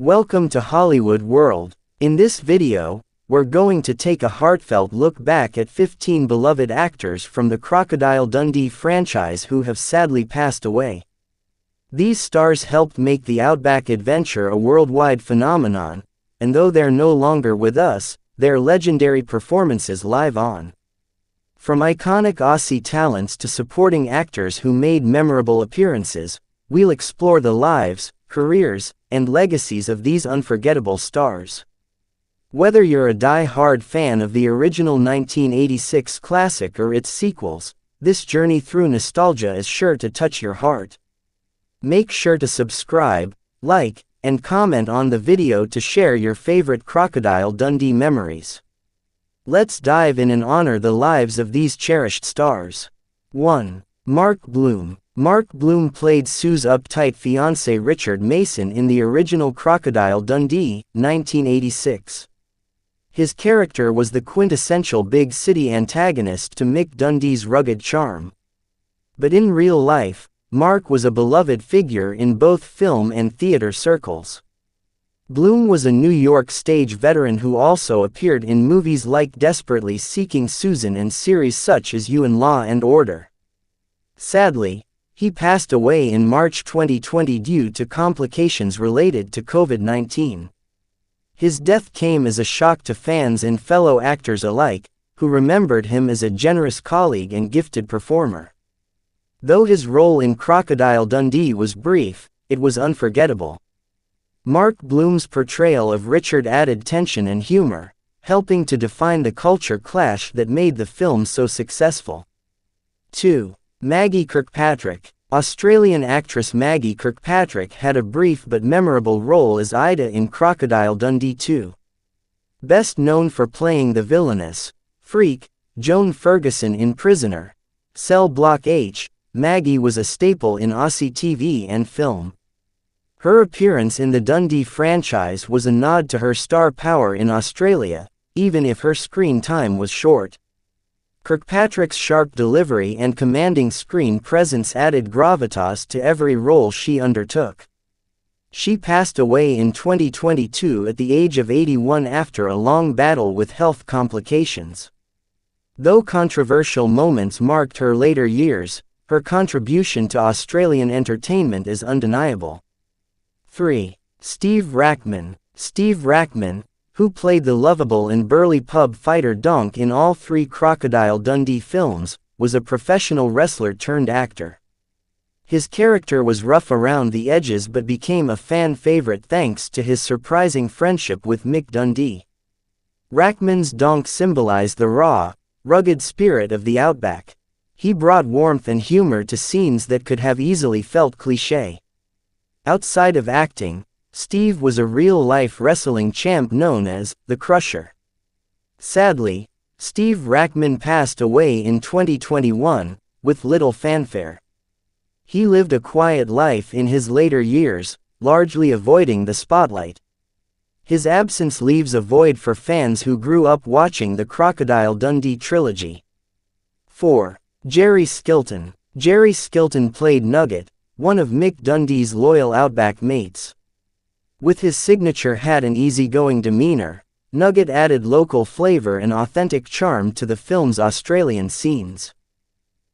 Welcome to Hollywood World. In this video, we're going to take a heartfelt look back at 15 beloved actors from the Crocodile Dundee franchise who have sadly passed away. These stars helped make the Outback adventure a worldwide phenomenon, and though they're no longer with us, their legendary performances live on. From iconic Aussie talents to supporting actors who made memorable appearances, we'll explore the lives, careers, and legacies of these unforgettable stars. Whether you're a die-hard fan of the original 1986 classic or its sequels, this journey through nostalgia is sure to touch your heart. Make sure to subscribe, like, and comment on the video to share your favorite Crocodile Dundee memories. Let's dive in and honor the lives of these cherished stars. 1. Mark Bloom. Mark Bloom played Sue's uptight fiancé Richard Mason in the original Crocodile Dundee, 1986. His character was the quintessential big city antagonist to Mick Dundee's rugged charm. But in real life, Mark was a beloved figure in both film and theater circles. Bloom was a New York stage veteran who also appeared in movies like Desperately Seeking Susan and series such as You and Law and Order. Sadly, he passed away in March 2020 due to complications related to COVID-19. His death came as a shock to fans and fellow actors alike, who remembered him as a generous colleague and gifted performer. Though his role in Crocodile Dundee was brief, it was unforgettable. Mark Bloom's portrayal of Richard added tension and humor, helping to define the culture clash that made the film so successful. 2. Maggie Kirkpatrick. Australian actress Maggie Kirkpatrick had a brief but memorable role as Ida in Crocodile Dundee 2. Best known for playing the villainous, freak, Joan Ferguson in Prisoner, Cell Block H, Maggie was a staple in Aussie TV and film. Her appearance in the Dundee franchise was a nod to her star power in Australia, even if her screen time was short. Kirkpatrick's sharp delivery and commanding screen presence added gravitas to every role she undertook. She passed away in 2022 at the age of 81 after a long battle with health complications. Though controversial moments marked her later years, her contribution to Australian entertainment is undeniable. 3. Steve Rackman. Steve Rackman, who played the lovable and burly pub fighter Donk in all three Crocodile Dundee films, was a professional wrestler turned actor. His character was rough around the edges but became a fan favorite thanks to his surprising friendship with Mick Dundee. Rackman's Donk symbolized the raw, rugged spirit of the Outback. He brought warmth and humor to scenes that could have easily felt cliché. Outside of acting, Steve was a real-life wrestling champ known as the Crusher. Sadly, Steve Rackman passed away in 2021, with little fanfare. He lived a quiet life in his later years, largely avoiding the spotlight. His absence leaves a void for fans who grew up watching the Crocodile Dundee trilogy. 4. Jerry Skilton. Jerry Skilton played Nugget, one of Mick Dundee's loyal Outback mates. With his signature hat and easygoing demeanor, Nugget added local flavor and authentic charm to the film's Australian scenes.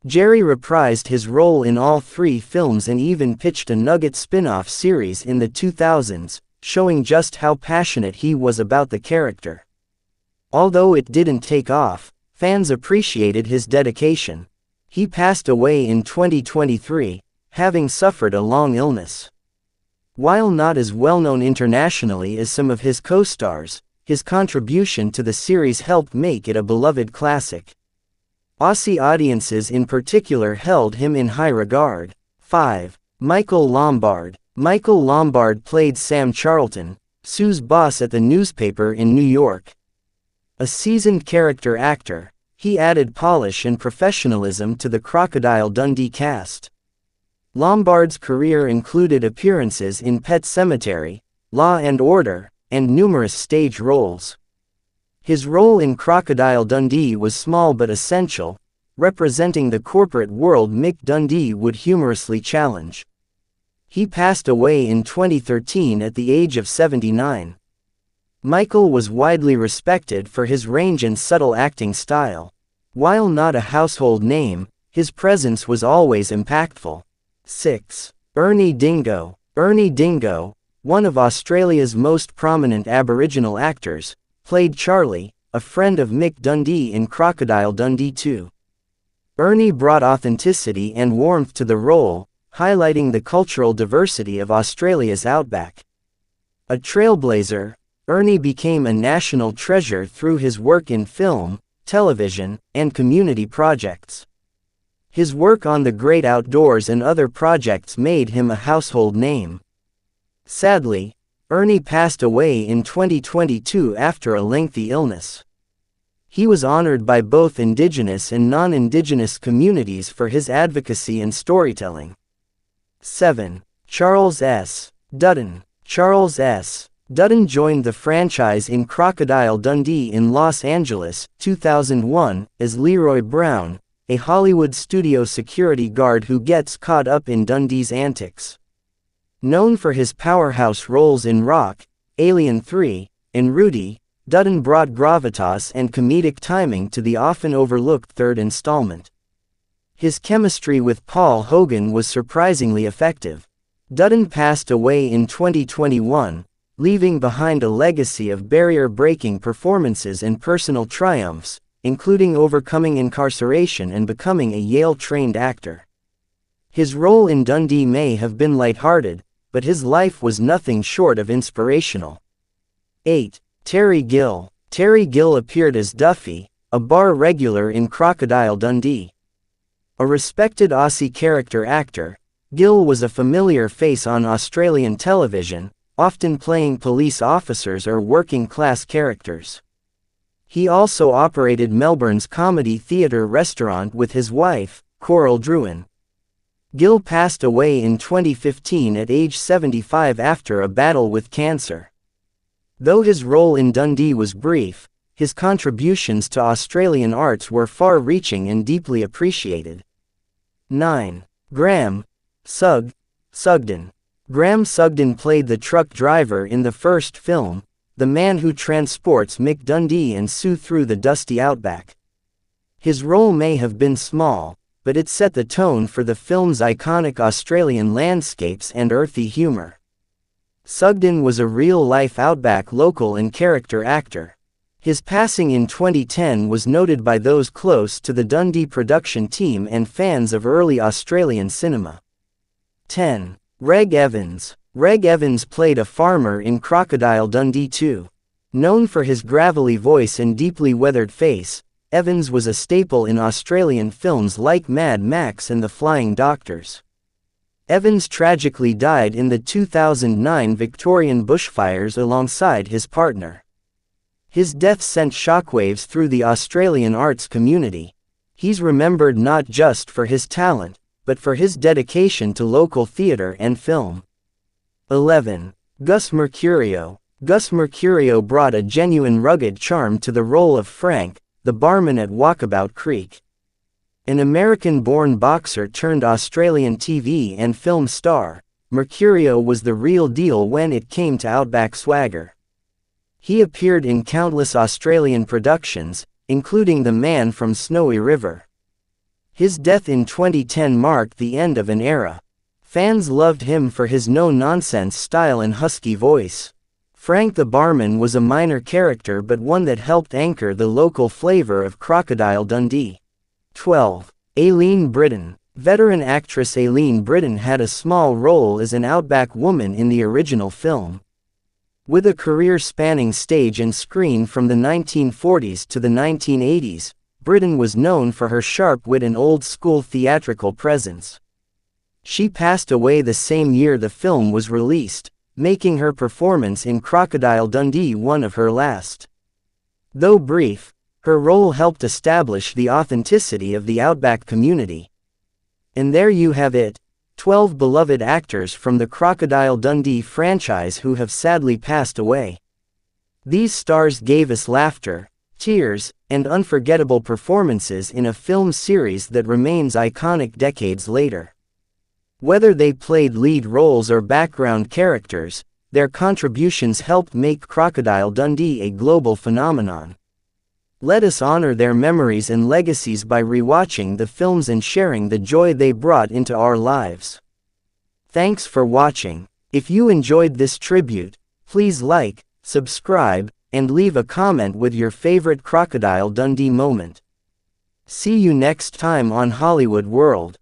Jerry reprised his role in all three films and even pitched a Nugget spin-off series in the 2000s, showing just how passionate he was about the character. Although it didn't take off, fans appreciated his dedication. He passed away in 2023, having suffered a long illness. While not as well-known internationally as some of his co-stars, his contribution to the series helped make it a beloved classic. Aussie audiences in particular held him in high regard. 5. Michael Lombard. Michael Lombard played Sam Charlton, Sue's boss at the newspaper in New York. A seasoned character actor, he added polish and professionalism to the Crocodile Dundee cast. Lombard's career included appearances in Pet Sematary, Law and Order, and numerous stage roles. His role in Crocodile Dundee was small but essential, representing the corporate world Mick Dundee would humorously challenge. He passed away in 2013 at the age of 79. Michael was widely respected for his range and subtle acting style. While not a household name, his presence was always impactful. 6. Ernie Dingo. Ernie Dingo, one of Australia's most prominent Aboriginal actors, played Charlie, a friend of Mick Dundee in Crocodile Dundee 2. Ernie brought authenticity and warmth to the role, highlighting the cultural diversity of Australia's outback. A trailblazer, Ernie became a national treasure through his work in film, television, and community projects. His work on the great outdoors and other projects made him a household name. Sadly, Ernie passed away in 2022 after a lengthy illness. He was honored by both Indigenous and non-Indigenous communities for his advocacy and storytelling. 7. Charles S. Dutton. Charles S. Dutton joined the franchise in Crocodile Dundee in Los Angeles, 2001, as Leroy Brown, a Hollywood studio security guard who gets caught up in Dundee's antics. Known for his powerhouse roles in Rock, Alien 3, and Rudy, Dutton brought gravitas and comedic timing to the often overlooked third installment. His chemistry with Paul Hogan was surprisingly effective. Dutton passed away in 2021, leaving behind a legacy of barrier-breaking performances and personal triumphs, including overcoming incarceration and becoming a Yale-trained actor. His role in Dundee may have been lighthearted, but his life was nothing short of inspirational. 8. Terry Gill. Terry Gill appeared as Duffy, a bar regular in Crocodile Dundee. A respected Aussie character actor, Gill was a familiar face on Australian television, often playing police officers or working-class characters. He also operated Melbourne's Comedy Theatre restaurant with his wife, Coral Druin. Gill passed away in 2015 at age 75 after a battle with cancer. Though his role in Dundee was brief, his contributions to Australian arts were far-reaching and deeply appreciated. 9. Graham Sugden. Graham Sugden played the truck driver in the first film, the man who transports Mick Dundee and Sue through the dusty outback. His role may have been small, but it set the tone for the film's iconic Australian landscapes and earthy humor. Sugden was a real-life outback local and character actor. His passing in 2010 was noted by those close to the Dundee production team and fans of early Australian cinema. 10. Reg Evans. Reg Evans played a farmer in Crocodile Dundee 2. Known for his gravelly voice and deeply weathered face, Evans was a staple in Australian films like Mad Max and The Flying Doctors. Evans tragically died in the 2009 Victorian bushfires alongside his partner. His death sent shockwaves through the Australian arts community. He's remembered not just for his talent, but for his dedication to local theatre and film. 11. Gus Mercurio. Gus Mercurio brought a genuine rugged charm to the role of Frank, the barman at Walkabout Creek. An American-born boxer turned Australian TV and film star, Mercurio was the real deal when it came to outback swagger. He appeared in countless Australian productions, including The Man from Snowy River. His death in 2010 marked the end of an era. Fans loved him for his no-nonsense style and husky voice. Frank the barman was a minor character but one that helped anchor the local flavor of Crocodile Dundee. 12. Aileen Britton. Veteran actress Aileen Britton had a small role as an outback woman in the original film. With a career spanning stage and screen from the 1940s to the 1980s, Britton was known for her sharp wit and old-school theatrical presence. She passed away the same year the film was released, making her performance in Crocodile Dundee one of her last. Though brief, her role helped establish the authenticity of the outback community. And there you have it, 12 beloved actors from the Crocodile Dundee franchise who have sadly passed away. These stars gave us laughter, tears, and unforgettable performances in a film series that remains iconic decades later. Whether they played lead roles or background characters, their contributions helped make Crocodile Dundee a global phenomenon. Let us honor their memories and legacies by rewatching the films and sharing the joy they brought into our lives. Thanks for watching. If you enjoyed this tribute, please like, subscribe, and leave a comment with your favorite Crocodile Dundee moment. See you next time on Hollywood World.